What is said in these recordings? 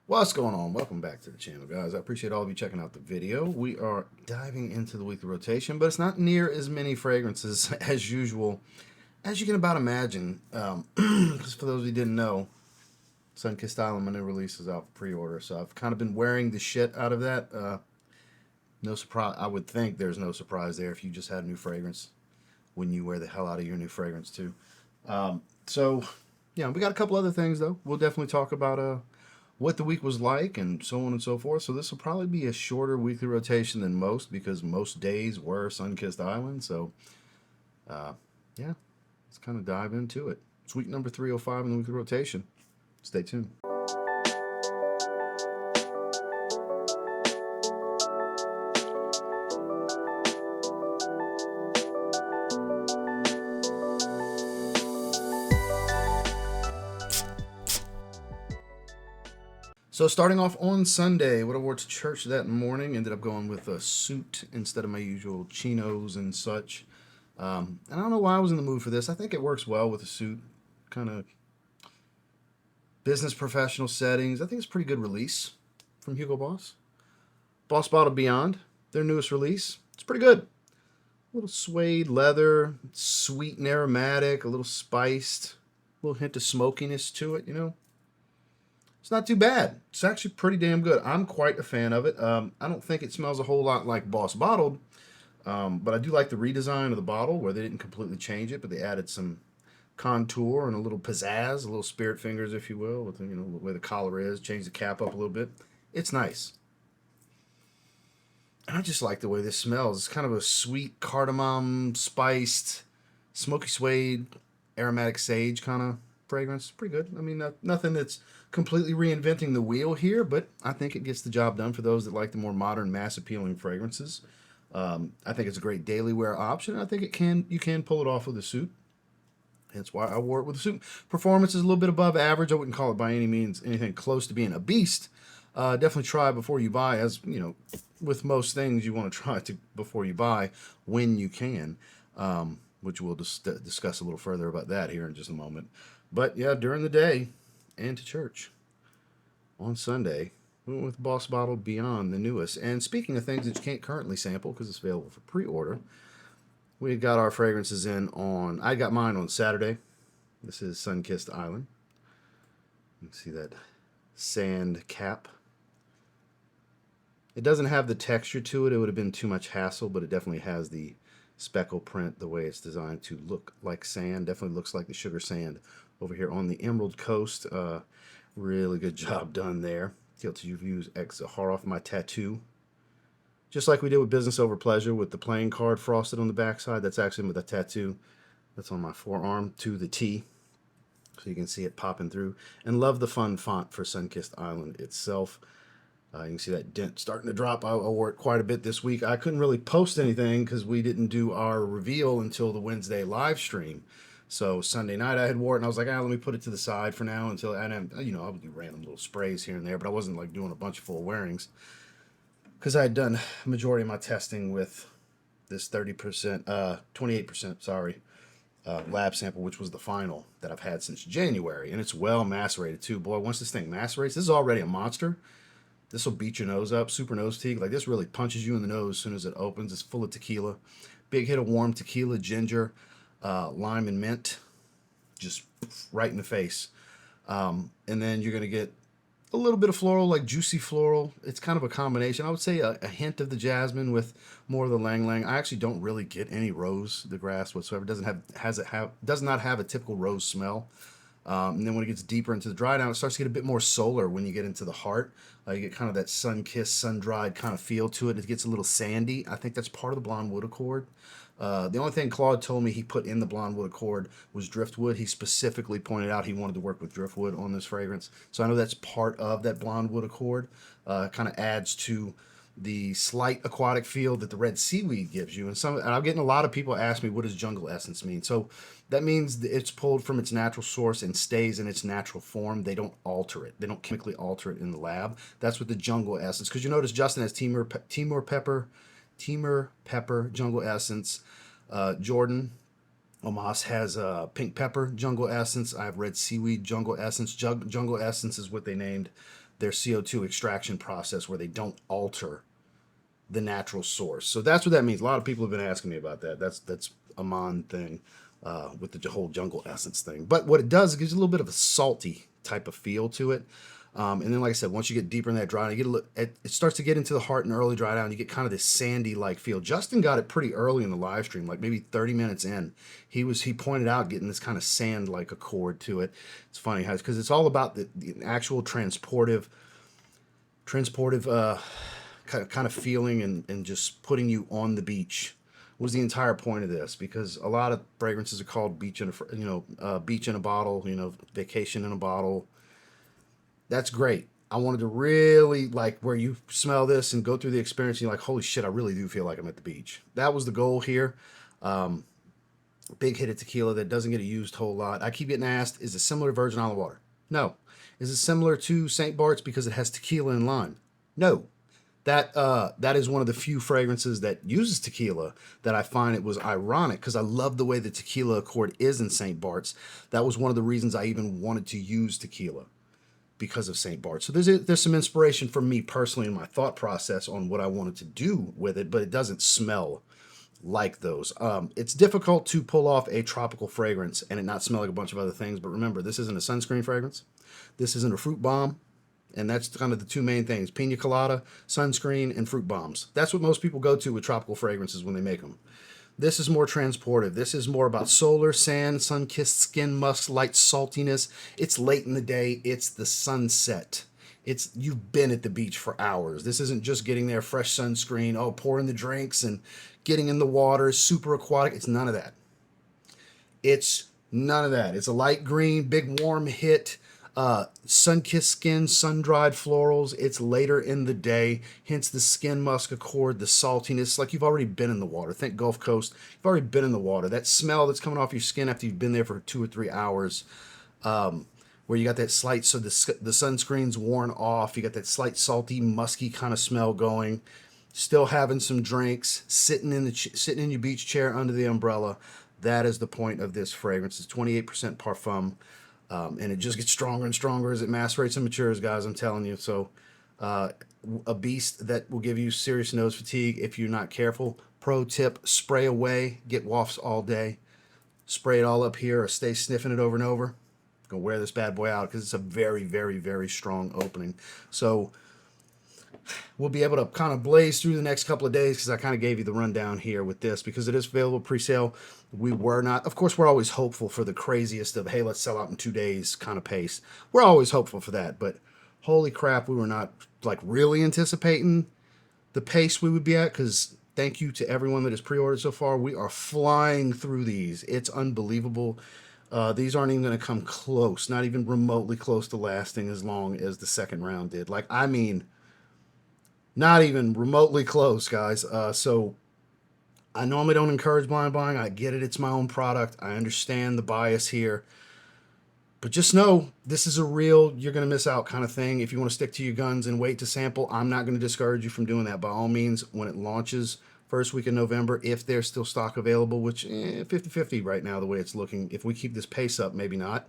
What's going on? Welcome back to the channel, guys. I appreciate all of you checking out the video. We are diving into the weekly rotation, but it's not near as many fragrances as usual, as you can about imagine. Just for those who didn't know, Sunkissed Island, my new release, is out for pre-order, so I've kind of been wearing the shit out of that. No surprise. I would think there's no surprise there if you just had a new fragrance. When you wear the hell out of your new fragrance too. So, yeah, we got a couple other things though. We'll definitely talk about what the week was like and so on and so forth. So this will probably be a shorter weekly rotation than most because most days were Sunkissed Island. So, yeah, let's kind of dive into it. It's week number 305 in the weekly rotation. Stay tuned. So starting off on Sunday, what I wore to church that morning, ended up going with a suit instead of my usual chinos and such. And I don't know why I was in the mood for this. I think it works well with a suit, kind of business professional settings. I think it's a pretty good release from Hugo Boss. Boss Bottle Beyond, their newest release. It's pretty good. A little suede leather, sweet and aromatic, a little spiced, a little hint of smokiness to it, you know. It's not too bad. It's actually pretty damn good. I'm quite a fan of it. I don't think it smells a whole lot like Boss Bottled, but I do like the redesign of the bottle where they didn't completely change it, but they added some contour and a little pizzazz, a little spirit fingers, if you will, with the way the collar is. Change the cap up a little bit. It's nice. And I just like the way this smells. It's kind of a sweet cardamom, spiced, smoky suede, aromatic sage kind of fragrance. Pretty good. I mean, nothing that's completely reinventing the wheel here, but I think it gets the job done for those that like the more modern, mass-appealing fragrances. I think it's a great daily wear option. I think you can pull it off with a suit. That's why I wore it with a suit. Performance is a little bit above average. I wouldn't call it by any means anything close to being a beast. Definitely try before you buy, as you know, with most things you want to try to before you buy when you can, which we'll discuss a little further about that here in just a moment. But yeah, during the day and to church on Sunday, we went with Boss Bottle Beyond, the newest. And speaking of things that you can't currently sample because it's available for pre-order, we got our fragrances in on, I got mine on Saturday. This is Sunkissed Island. You can see that sand cap. It doesn't have the texture to it. It would have been too much hassle, but it definitely has the speckle print, the way it's designed to look like sand. Definitely looks like the sugar sand over here on the Emerald Coast. Really good job done there. TLTG Views X Zaharoff, my tattoo. Just like we did with Business Over Pleasure with the playing card frosted on the backside. That's actually the tattoo that's on my forearm to the T. So you can see it popping through. And love the fun font for Sunkissed Island itself. You can see that dent starting to drop. I wore it quite a bit this week. I couldn't really post anything because we didn't do our reveal until the Wednesday live stream. So Sunday night I had wore it and I was like, let me put it to the side for now until, and I would do random little sprays here and there, but I wasn't like doing a bunch of full wearings because I had done a majority of my testing with this 28%, sorry, lab sample, which was the final that I've had since January. And it's well macerated too. Boy, once this thing macerates, this is already a monster. This will beat your nose up, super nose teak. Like this really punches you in the nose as soon as it opens. It's full of tequila. Big hit of warm tequila, ginger, lime and mint. Just right in the face. And then you're going to get a little bit of floral, like juicy floral. It's kind of a combination. I would say a hint of the jasmine with more of the lang lang. I actually don't really get any rose, the grass whatsoever. Does not have a typical rose smell. And then when it gets deeper into the dry down, it starts to get a bit more solar when you get into the heart. You get kind of that sun-kissed, sun-dried kind of feel to it. It gets a little sandy. I think that's part of the Blonde Wood Accord. The only thing Claude told me he put in the Blonde Wood Accord was driftwood. He specifically pointed out he wanted to work with driftwood on this fragrance. So I know that's part of that Blonde Wood Accord. Kind of adds to the slight aquatic feel that the red seaweed gives you. And I'm getting a lot of people ask me, what does jungle essence mean? So that means it's pulled from its natural source and stays in its natural form. They don't alter it. They don't chemically alter it in the lab. That's what the jungle essence, because you notice Justin has Timur pepper jungle essence. Jordan Omas has pink pepper jungle essence. I have red seaweed jungle essence. Jungle essence is what they named their CO2 extraction process where they don't alter the natural source. So that's what that means. A lot of people have been asking me about that. That's a Mon thing with the whole jungle essence thing. But what it does, it gives you a little bit of a salty type of feel to it. And then, like I said, once you get deeper in that dry down, you get it starts to get into the heart and early dry down. You get kind of this sandy-like feel. Justin got it pretty early in the live stream, like maybe 30 minutes in. He pointed out getting this kind of sand-like accord to it. It's funny because it's all about the actual transportive kind of feeling and just putting you on the beach was the entire point of this, because a lot of fragrances are called beach in a bottle, vacation in a bottle. That's great. I wanted to really like where you smell this and go through the experience and you're like, holy shit, I really do feel like I'm at the beach. That was the goal here. Big hit of tequila that doesn't get used a whole lot. I keep getting asked, is it similar to Virgin Olive Water? No. Is it similar to St. Bart's because it has tequila and lime? No. That is one of the few fragrances that uses tequila that I find it was ironic, because I love the way the tequila accord is in St. Bart's. That was one of the reasons I even wanted to use tequila, because of St. Bart's. So there's some inspiration from me personally in my thought process on what I wanted to do with it, but it doesn't smell like those. It's difficult to pull off a tropical fragrance and it not smell like a bunch of other things, but remember, this isn't a sunscreen fragrance. This isn't a fruit bomb. And that's kind of the two main things: pina colada, sunscreen, and fruit bombs. That's what most people go to with tropical fragrances when they make them. This is more transportive. This is more about solar, sand, sun-kissed skin, musk, light saltiness. It's late in the day. It's the sunset. You've been at the beach for hours. This isn't just getting there, fresh sunscreen, pouring the drinks and getting in the water, super aquatic. It's none of that. It's none of that. It's a light green, big warm hit. Sun-kissed skin, sun-dried florals. It's later in the day, hence the skin musk accord, the saltiness, like you've already been in the water. Think Gulf Coast. You've already been in the water. That smell that's coming off your skin after you've been there for 2 or 3 hours, where you got that slight, so the sunscreen's worn off. You got that slight salty, musky kind of smell going. Still having some drinks, sitting in your beach chair under the umbrella. That is the point of this fragrance. It's 28% parfum. And it just gets stronger and stronger as it macerates and matures, guys, I'm telling you. So a beast that will give you serious nose fatigue if you're not careful. Pro tip, spray away, get wafts all day. Spray it all up here or stay sniffing it over and over. Gonna wear this bad boy out because it's a very, very, very strong opening. So we'll be able to kind of blaze through the next couple of days, because I kind of gave you the rundown here with this, because it is available pre-sale. We were not, of course, we're always hopeful for the craziest of, hey, let's sell out in 2 days kind of pace. We're always hopeful for that, but holy crap, we were not like really anticipating the pace we would be at, because thank you to everyone that has pre-ordered so far. We are flying through these. It's unbelievable. These aren't even going to come close, not even remotely close to lasting as long as the second round did. Like, I mean, not even remotely close, guys. So I normally don't encourage blind buying. I get it. It's my own product. I understand the bias here. But just know, this is a real you're going to miss out kind of thing. If you want to stick to your guns and wait to sample, I'm not going to discourage you from doing that. By all means, when it launches first week in November, if there's still stock available, which 50-50 right now the way it's looking. If we keep this pace up, maybe not.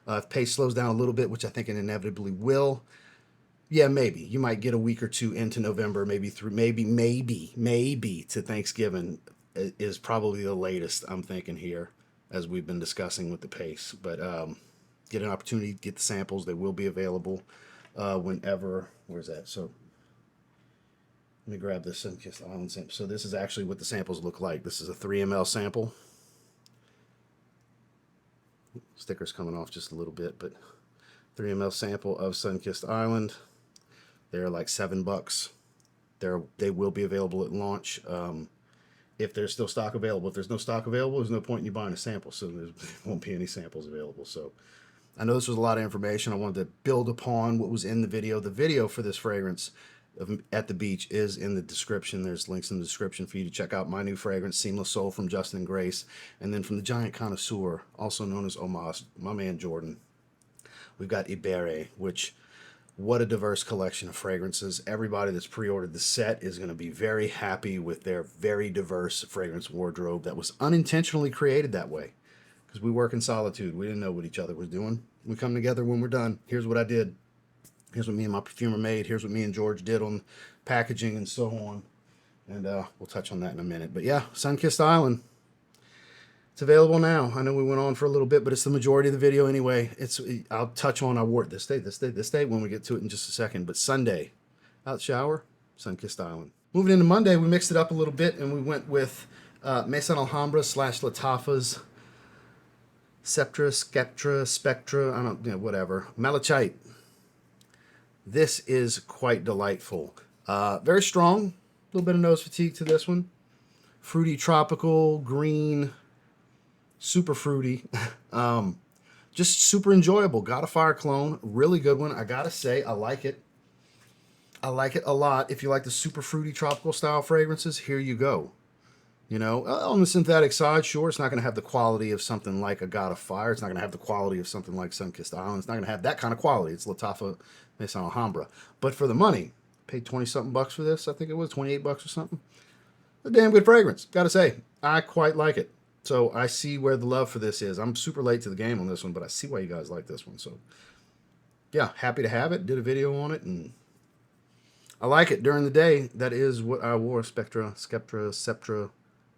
If pace slows down a little bit, which I think it inevitably will, yeah, maybe. You might get a week or two into November, maybe through, maybe to Thanksgiving is probably the latest I'm thinking here, as we've been discussing with the pace. But get an opportunity, get the samples. They will be available whenever. Where's that? So let me grab this Sun-Kissed Island sample. So this is actually what the samples look like. This is a 3 ml sample. Sticker's coming off just a little bit, but 3 ml sample of Sun-Kissed Island. They're like $7. They will be available at launch. If there's still stock available. If there's no stock available, there's no point in you buying a sample, so there won't be any samples available. So I know this was a lot of information. I wanted to build upon what was in the video. The video for this fragrance at the beach is in the description. There's links in the description for you to check out my new fragrance, Seamless Soul, from Justin and Grace. And then from the Giant Connoisseur, also known as Omas, my man Jordan, we've got Ibere, which... what a diverse collection of fragrances. Everybody that's pre-ordered the set is going to be very happy with their very diverse fragrance wardrobe that was unintentionally created that way. Because we work in solitude. We didn't know what each other was doing. We come together when we're done. Here's what I did. Here's what me and my perfumer made. Here's what me and George did on packaging and so on. And we'll touch on that in a minute. But yeah, Sun-Kissed Island. It's available now. I know we went on for a little bit, but it's the majority of the video anyway. I'll touch on, I wore it this day when we get to it in just a second. But Sunday, out shower, Sun-Kissed Island. Moving into Monday, we mixed it up a little bit and we went with Maison Alhambra / Latafas, Sceptre, Spectra, I don't, whatever. Malachite. This is quite delightful. Very strong. A little bit of nose fatigue to this one. Fruity, tropical, green, super fruity. Just super enjoyable. Got a fire clone. Really good one. I gotta say, I like it. I like it a lot. If you like the super fruity tropical style fragrances, here you go. On the synthetic side, sure, it's not going to have the quality of something like a God of Fire. It's not going to have the quality of something like Sun-Kissed Island. It's not going to have that kind of quality. It's Latafa Maison Alhambra. But for the money, paid 20-something bucks for this. I think it was 28 bucks or something. A damn good fragrance. Gotta say, I quite like it. So I see where the love for this is. I'm super late to the game on this one, but I see why you guys like this one. So yeah, happy to have it. Did a video on it, and I like it. During the day, that is what I wore. Spectra, Sceptre,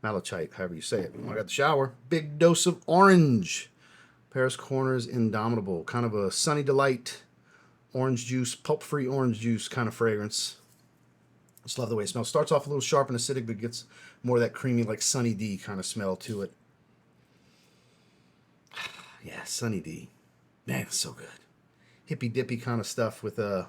Malachite, however you say it. When I got the shower, big dose of orange. Paris Corners Indomitable. Kind of a sunny delight, orange juice, pulp-free orange juice kind of fragrance. Just love the way it smells. Starts off a little sharp and acidic, but gets more of that creamy, like Sunny D kind of smell to it. Yeah, Sunny D. Man, it's so good. Hippy-dippy kind of stuff with the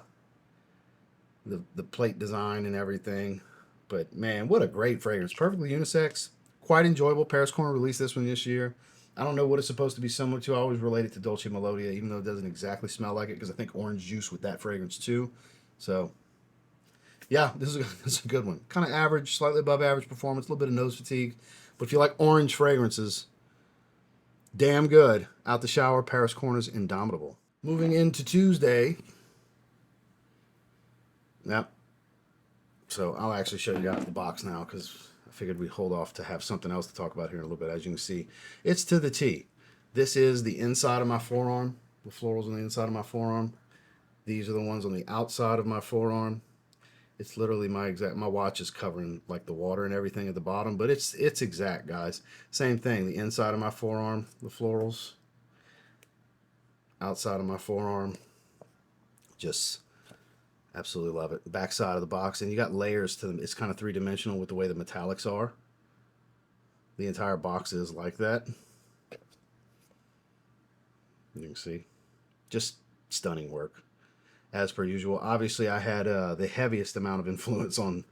plate design and everything. But man, what a great fragrance. Perfectly unisex. Quite enjoyable. Paris Corner released this one this year. I don't know what it's supposed to be similar to. I always relate it to Dolce Melodia, even though it doesn't exactly smell like it, because I think orange juice with that fragrance too. So yeah, this is a good one. Kind of average, slightly above average performance, a little bit of nose fatigue. But if you like orange fragrances, damn good. Out the shower, Paris Corners Indomitable. Moving into Tuesday. Yep. So I'll actually show you out of the box now, because I figured we'd hold off to have something else to talk about here in a little bit. As you can see, it's to the T. This is the inside of my forearm. The florals on the inside of my forearm. These are the ones on the outside of my forearm. It's literally my watch is covering like the water and everything at the bottom, but it's exact, guys. Same thing, the inside of my forearm, the florals. Outside of my forearm. Just absolutely love it. Back side of the box, and you got layers to them. It's kind of three-dimensional with the way the metallics are. The entire box is like that. You can see. Just stunning work. As per usual. Obviously, I had the heaviest amount of influence on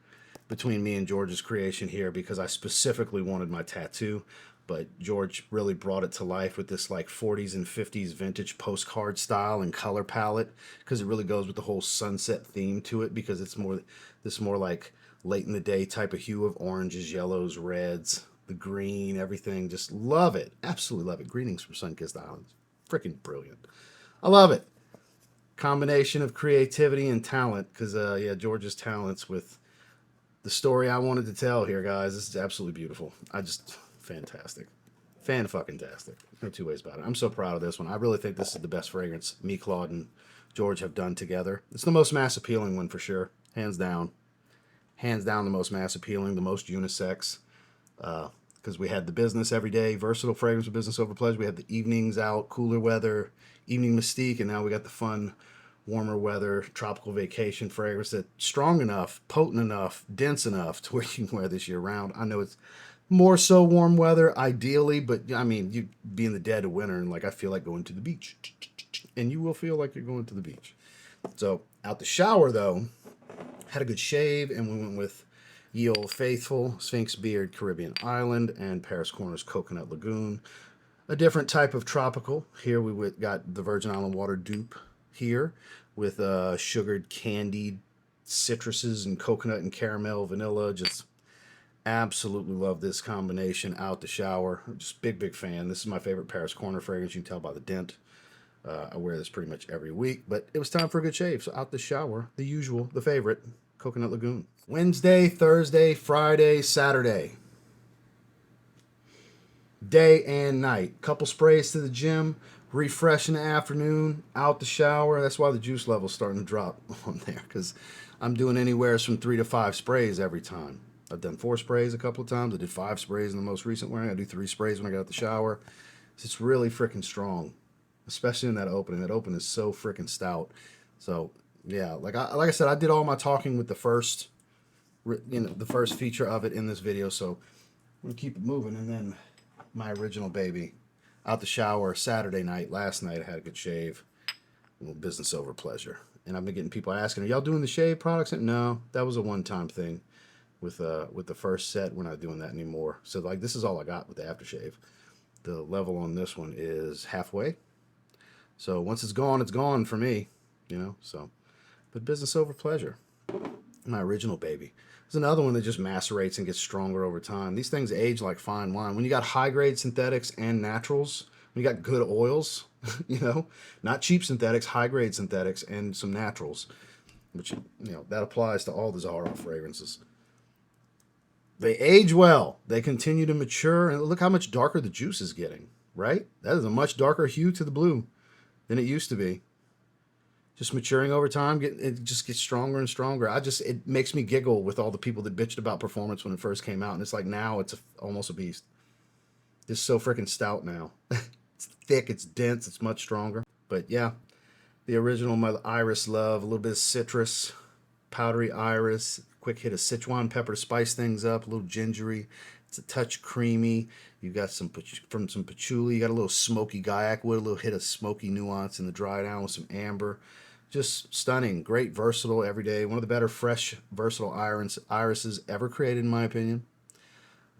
between me and George's creation here, because I specifically wanted my tattoo, but George really brought it to life with this like 40s and 50s vintage postcard style and color palette, because it really goes with the whole sunset theme to it, because it's more like late in the day type of hue of oranges, yellows, reds, the green, everything. Just love it. Absolutely love it. Greetings from Sun-Kissed Island. Freaking brilliant. I love it. Combination of creativity and talent, because yeah, George's talents with the story I wanted to tell here, guys. This is absolutely beautiful. Fantastic. Fan-fucking-tastic. No two ways about it. I'm so proud of this one. I really think this is the best fragrance me, Claude, and George have done together. It's the most mass appealing one for sure. Hands down. Hands down the most mass appealing, the most unisex. Because we had the business every day, versatile fragrance with business over pleasure. We had the evenings out, cooler weather, evening mystique, and now we got the fun, warmer weather, tropical vacation fragrance that's strong enough, potent enough, dense enough to where you can wear this year round. I know it's more so warm weather, ideally, but I mean, you be in the dead of winter, and like I feel like going to the beach, and you will feel like you're going to the beach. So out the shower though, had a good shave, and we went with Ye Old Faithful, Sphinx Beard, Caribbean Island, and Paris Corners Coconut Lagoon. A different type of tropical. Here we got the Virgin Island Water dupe here with sugared candied citruses and coconut and caramel, vanilla. Just absolutely love this combination out the shower. Just big fan. This is my favorite Paris Corner fragrance. You can tell by the dent. I wear this pretty much every week, but it was time for a good shave. So out the shower, the usual, the favorite, Coconut Lagoon. Wednesday, Thursday, Friday, Saturday. Day and night. Couple sprays to the gym. refresh in the afternoon, out the shower. That's why the juice level's starting to drop on there, because I'm doing anywhere from 3 to 5 sprays every time. I've done 4 sprays a couple of times. I did 5 sprays in the most recent one. I do 3 sprays when I get out the shower. It's really freaking strong, especially in that opening. That open is so freaking stout. So yeah, like I said, I did all my talking with the first, the first feature of it in this video. So I'm gonna keep it moving, and then my original baby, out the shower Saturday night. Last night I had a good shave. A little business over pleasure. And I've been getting people asking, "Are y'all doing the shave products?" No, that was a one-time thing. With the first set, we're not doing that anymore. So like this is all I got with the aftershave. The level on this one is halfway. So once it's gone for me, So, but business over pleasure. My original baby. There's another one that just macerates and gets stronger over time. These things age like fine wine. When you got high grade synthetics and naturals, when you got good oils, not cheap synthetics, high grade synthetics and some naturals, which that applies to all the Zaharoff fragrances. They age well. They continue to mature, and look how much darker the juice is getting, right? That is a much darker hue to the blue than it used to be. Just maturing over time, it just gets stronger and stronger. It makes me giggle with all the people that bitched about performance when it first came out, and it's like now it's almost a beast. It's so freaking stout now. It's thick, it's dense, it's much stronger. But yeah, the original, my iris love, a little bit of citrus, powdery iris, quick hit of Sichuan pepper to spice things up, a little gingery. It's a touch creamy. You got some patchouli. You got a little smoky gaiac wood, a little hit of smoky nuance in the dry down with some amber. Just stunning, great, versatile, everyday. One of the better fresh, versatile irises ever created, in my opinion.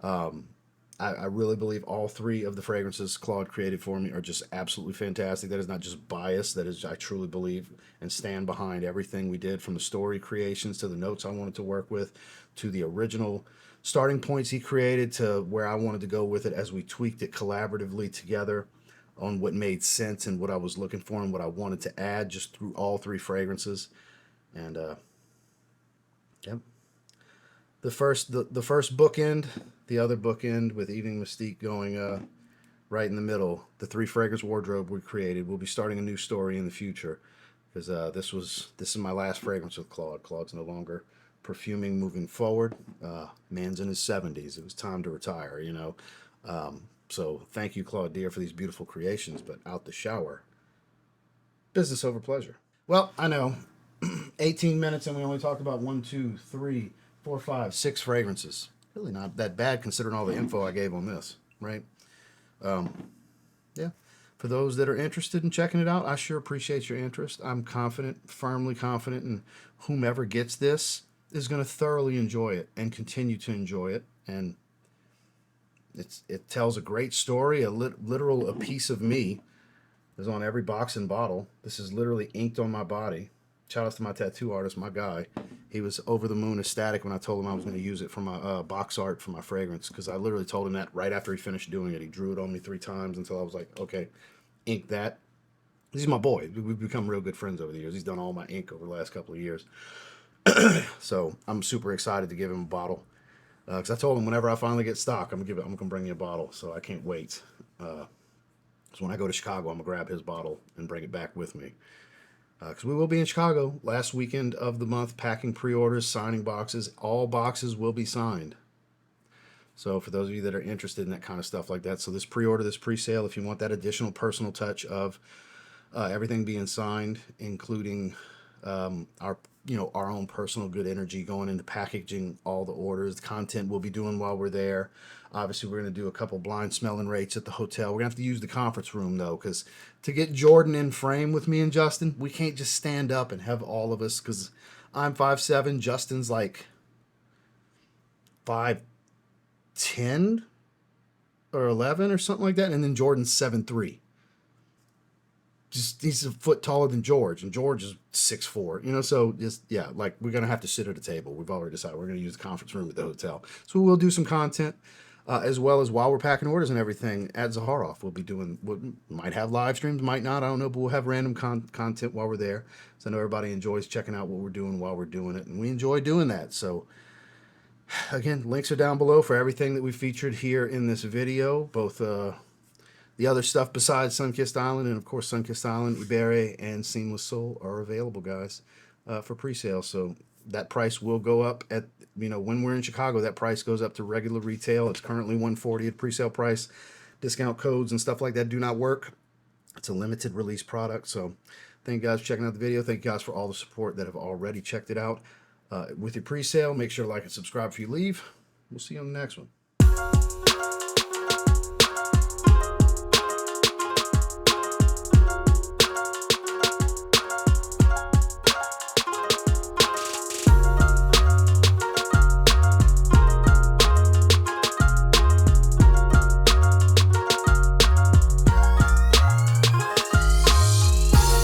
I really believe all 3 of the fragrances Claude created for me are just absolutely fantastic. That is not just bias. That is, I truly believe and stand behind everything we did, from the story creations to the notes I wanted to work with, to the original starting points he created, to where I wanted to go with it as we tweaked it collaboratively together on what made sense and what I was looking for and what I wanted to add just through all 3 fragrances. And yep. The first bookend, the other bookend with Evening Mystique going right in the middle. The 3 fragrance wardrobe we created. We'll be starting a new story in the future, because this is my last fragrance with Claude. Claude's no longer perfuming moving forward. Man's in his 70s. It was time to retire, So thank you, Claude dear, for these beautiful creations. But out the shower, business over pleasure. Well, I know, 18 minutes and we only talked about 1, 2, 3, 4, 5, 6 fragrances. Really not that bad considering all the info I gave on this, right? Yeah. For those that are interested in checking it out, I sure appreciate your interest. I'm confident, firmly confident, and whomever gets this is going to thoroughly enjoy it and continue to enjoy it. And it tells a great story. A piece of me is on every box and bottle. This is literally inked on my body. Shout out to my tattoo artist, my guy. He was over the moon ecstatic when I told him I was going to use it for my box art for my fragrance, because I literally told him that right after he finished doing it. He drew it on me 3 times until I was like, okay, ink that. He's my boy. We've become real good friends over the years. He's done all my ink over the last couple of years. So I'm super excited to give him a bottle, because I told him whenever I finally get stock, I'm gonna bring you a bottle. So I can't wait. So when I go to Chicago, I'm gonna grab his bottle and bring it back with me. Because we will be in Chicago last weekend of the month, packing pre-orders, signing boxes. All boxes will be signed. So for those of you that are interested in that kind of stuff like that, so this pre-order, this pre-sale, if you want that additional personal touch of everything being signed, including our own personal good energy going into packaging all the orders, the content we'll be doing while we're there. Obviously, we're going to do a couple blind smelling rates at the hotel. We're going to have to use the conference room, though, because to get Jordan in frame with me and Justin, we can't just stand up and have all of us, because I'm 5'7", Justin's like 5'10" or 11 or something like that, and then Jordan's 7'3". Just he's a foot taller than George, and George is 6'4". So just like we're gonna have to sit at a table. We've already decided we're gonna use the conference room at the hotel. So we'll do some content as well as while we're packing orders and everything at Zaharoff. We'll be doing might have live streams, might not. I don't know, but we'll have random content while we're there. So I know everybody enjoys checking out what we're doing while we're doing it, and we enjoy doing that. So again, links are down below for everything that we featured here in this video, both the The other stuff besides Sunkissed Island, and of course Sunkissed Island, Iberia, and Seamless Soul are available, guys, for pre-sale. So that price will go up at, when we're in Chicago, that price goes up to regular retail. It's currently $140 at pre-sale price. Discount codes and stuff like that do not work. It's a limited release product. So thank you guys for checking out the video. Thank you guys for all the support that have already checked it out. With your pre-sale, make sure to like and subscribe before you leave. We'll see you on the next one.